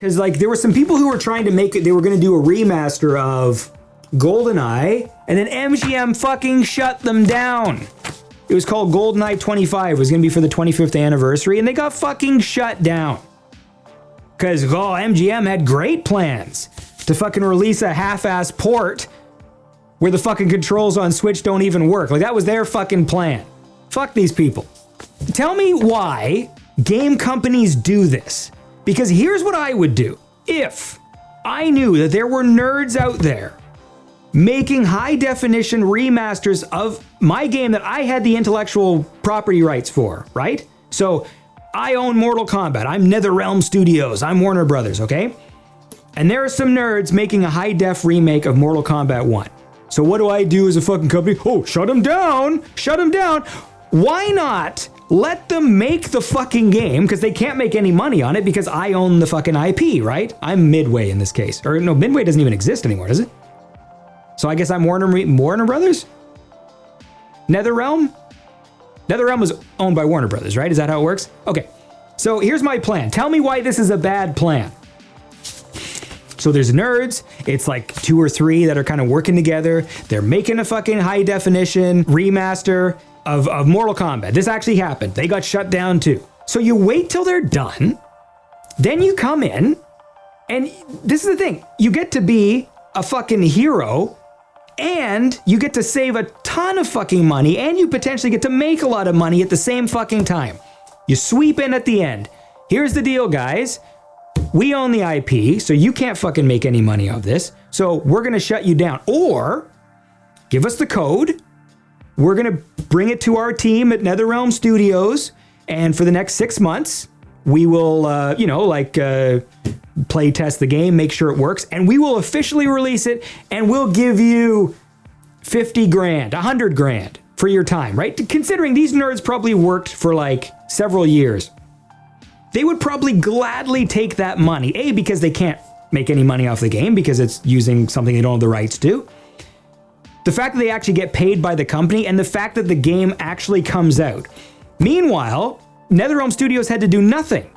Because like there were some people who were trying to make it, they were going to do a remaster of GoldenEye, and then MGM fucking shut them down. It was called GoldenEye 25. It was going to be for the 25th anniversary, and they got fucking shut down. Because, MGM had great plans to fucking release a half-ass port where the fucking controls on Switch don't even work. Like, that was their fucking plan. Fuck these people. Tell me why game companies do this. Because here's what I would do. If I knew that there were nerds out there making high-definition remasters of my game that I had the intellectual property rights for, right? So I own Mortal Kombat. I'm NetherRealm Studios. I'm Warner Brothers, okay? And there are some nerds making a high-def remake of Mortal Kombat 1. So what do I do as a fucking company? Oh, shut them down. Shut them down. Why not let them make the fucking game? Because they can't make any money on it because I own the fucking IP, right? I'm Midway in this case. Or no, Midway doesn't even exist anymore, does it? So I guess I'm Warner Brothers? NetherRealm? NetherRealm was owned by Warner Brothers, right? Is that how it works? Okay. So here's my plan. Tell me why this is a bad plan. So there's nerds. It's like 2 or 3 that are kind of working together. They're making a fucking high definition remaster of Mortal Kombat. This actually happened. They got shut down too. So you wait till they're done. Then you come in. And this is the thing. You get to be a fucking hero. And you get to save a ton of fucking money, and you potentially get to make a lot of money at the same fucking time. You sweep in at the end. Here's the deal, guys. We own the IP, so you can't fucking make any money off this. So we're going to shut you down. Or give us the code. We're going to bring it to our team at NetherRealm Studios. And for the next 6 months, we will, play test the game, make sure it works, and we will officially release it, and we'll give you 50 grand, 100 grand for your time, right? Considering these nerds probably worked for like several years. They would probably gladly take that money, A, because they can't make any money off the game because it's using something they don't have the rights to. The fact that they actually get paid by the company, and the fact that the game actually comes out. Meanwhile, NetherRealm Studios had to do nothing.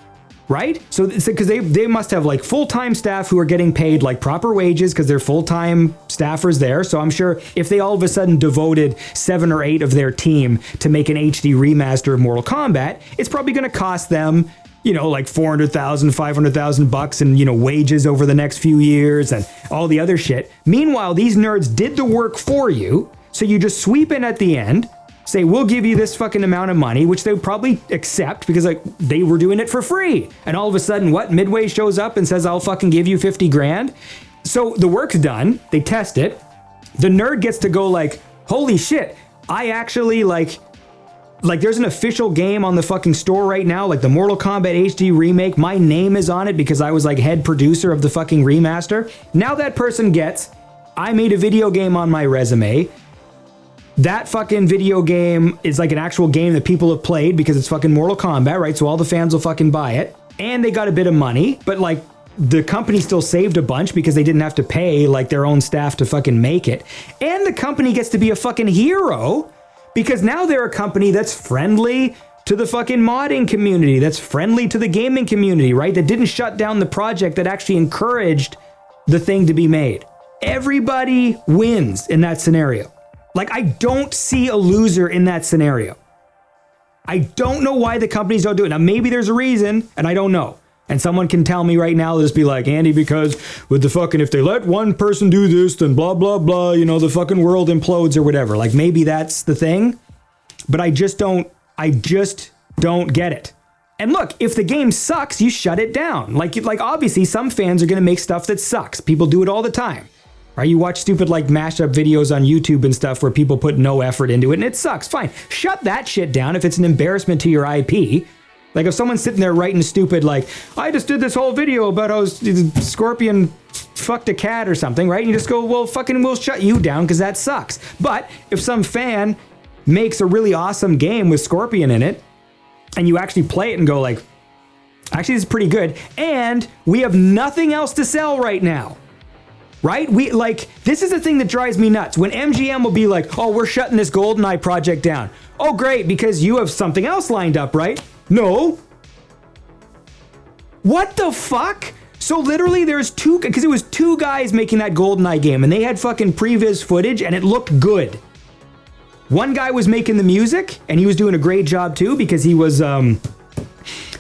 Right? So because they must have like full-time staff who are getting paid like proper wages because they're full-time staffers there. So I'm sure if they all of a sudden devoted 7 or 8 of their team to make an HD remaster of Mortal Kombat, it's probably going to cost them, like $400,000, $500,000 in, wages over the next few years and all the other shit. Meanwhile, these nerds did the work for you. So you just sweep in at the end, say, we'll give you this fucking amount of money, which they would probably accept because like they were doing it for free. And all of a sudden, Midway shows up and says, I'll fucking give you 50 grand. So the work's done. They test it. The nerd gets to go like, holy shit, I actually like there's an official game on the fucking store right now, like the Mortal Kombat HD remake. My name is on it because I was like head producer of the fucking remaster. Now that person gets, I made a video game on my resume. That fucking video game is like an actual game that people have played because it's fucking Mortal Kombat, right? So all the fans will fucking buy it. And they got a bit of money, but like the company still saved a bunch because they didn't have to pay like their own staff to fucking make it. And the company gets to be a fucking hero because now they're a company that's friendly to the fucking modding community, that's friendly to the gaming community, right? That didn't shut down the project, that actually encouraged the thing to be made. Everybody wins in that scenario. Like, I don't see a loser in that scenario. I don't know why the companies don't do it. Now, maybe there's a reason, and I don't know. And someone can tell me right now, they'll just be like, Andy, because with the fucking, if they let one person do this, then blah, blah, blah, the fucking world implodes or whatever. Like, maybe that's the thing. But I just don't get it. And look, if the game sucks, you shut it down. Like obviously, some fans are going to make stuff that sucks. People do it all the time. Right? You watch stupid like mashup videos on YouTube and stuff where people put no effort into it and it sucks. Fine. Shut that shit down if it's an embarrassment to your IP. Like if someone's sitting there writing stupid like, I just did this whole video about how Scorpion fucked a cat or something, right? And you just go, well, fucking we'll shut you down because that sucks. But if some fan makes a really awesome game with Scorpion in it and you actually play it and go like, actually this is pretty good and we have nothing else to sell right now. Right? This is the thing that drives me nuts. When MGM will be like, oh, we're shutting this GoldenEye project down. Oh, great, because you have something else lined up, right? No. What the fuck? So literally there's two, because it was two guys making that GoldenEye game and they had fucking previs footage and it looked good. One guy was making the music and he was doing a great job too because he was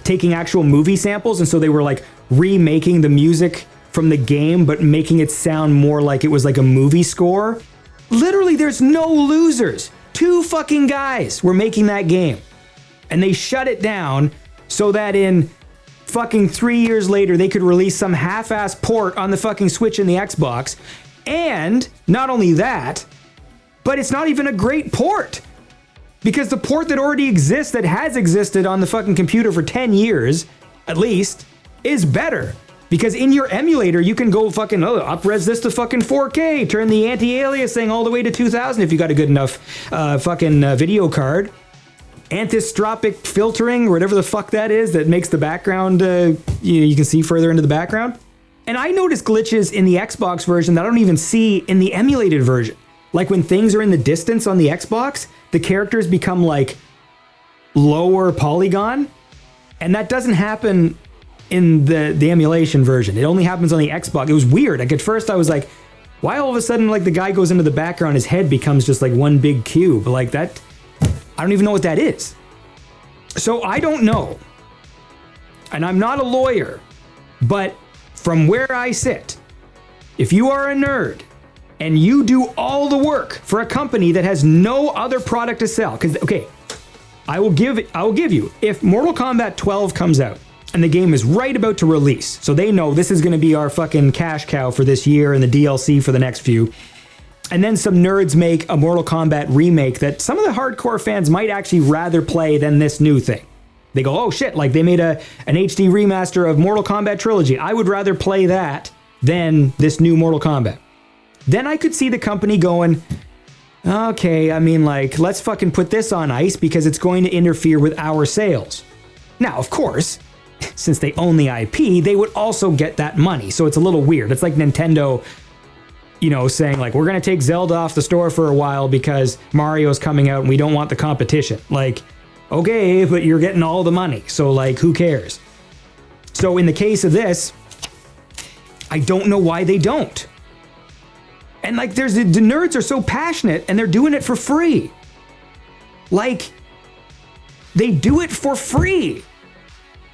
taking actual movie samples, and so they were like remaking the music from the game but making it sound more like it was like a movie score. Literally there's no losers. Two fucking guys were making that game and they shut it down so that in fucking 3 years later they could release some half-ass port on the fucking Switch and the Xbox. And not only that, but it's not even a great port, because the port that already exists, that has existed on the fucking computer for 10 years at least, is better. Because in your emulator you can go fucking up-res this to fucking 4K, turn the anti-alias thing all the way to 2000 if you got a good enough video card. Anthropic filtering, or whatever the fuck that is, that makes the background, you can see further into the background. And I noticed glitches in the Xbox version that I don't even see in the emulated version. Like when things are in the distance on the Xbox, the characters become like lower polygon, and that doesn't happen in the emulation version. It only happens on the Xbox. It was weird. Like at first I was like, why all of a sudden like the guy goes into the background, his head becomes just like one big cube? Like that, I don't even know what that is. So I don't know. And I'm not a lawyer, but from where I sit, if you are a nerd and you do all the work for a company that has no other product to sell, because okay, I will give you, if Mortal Kombat 12 comes out and the game is right about to release, so they know this is going to be our fucking cash cow for this year and the DLC for the next few, and then some nerds make a Mortal Kombat remake that some of the hardcore fans might actually rather play than this new thing. They go, oh shit, like they made an HD remaster of Mortal Kombat Trilogy. I would rather play that than this new Mortal Kombat. Then I could see the company going, okay, I mean, like, let's fucking put this on ice because it's going to interfere with our sales. Now, of course, since they own the IP, they would also get that money. So it's a little weird. It's like Nintendo, you know, saying like, we're going to take Zelda off the store for a while because Mario's coming out and we don't want the competition. Like, okay, but you're getting all the money. So like, who cares? So in the case of this, I don't know why they don't. And like, the nerds are so passionate and they're doing it for free. Like, they do it for free.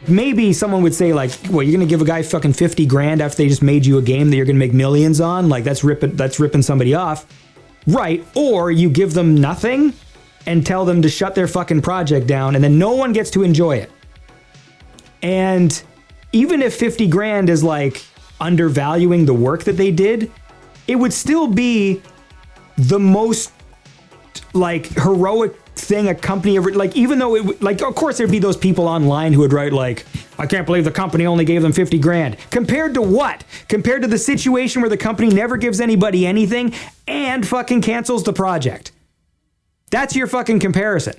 Maybe someone would say like, well, you're going to give a guy fucking 50 grand after they just made you a game that you're going to make millions on? Like, that's ripping somebody off. Right. Or you give them nothing and tell them to shut their fucking project down and then no one gets to enjoy it. And even if 50 grand is like undervaluing the work that they did, it would still be the most like heroic thing a company ever, like, even though it, like, of course there'd be those people online who would write like, I can't believe the company only gave them 50 grand. Compared to what? Compared to the situation where the company never gives anybody anything and fucking cancels the project. That's your fucking comparison.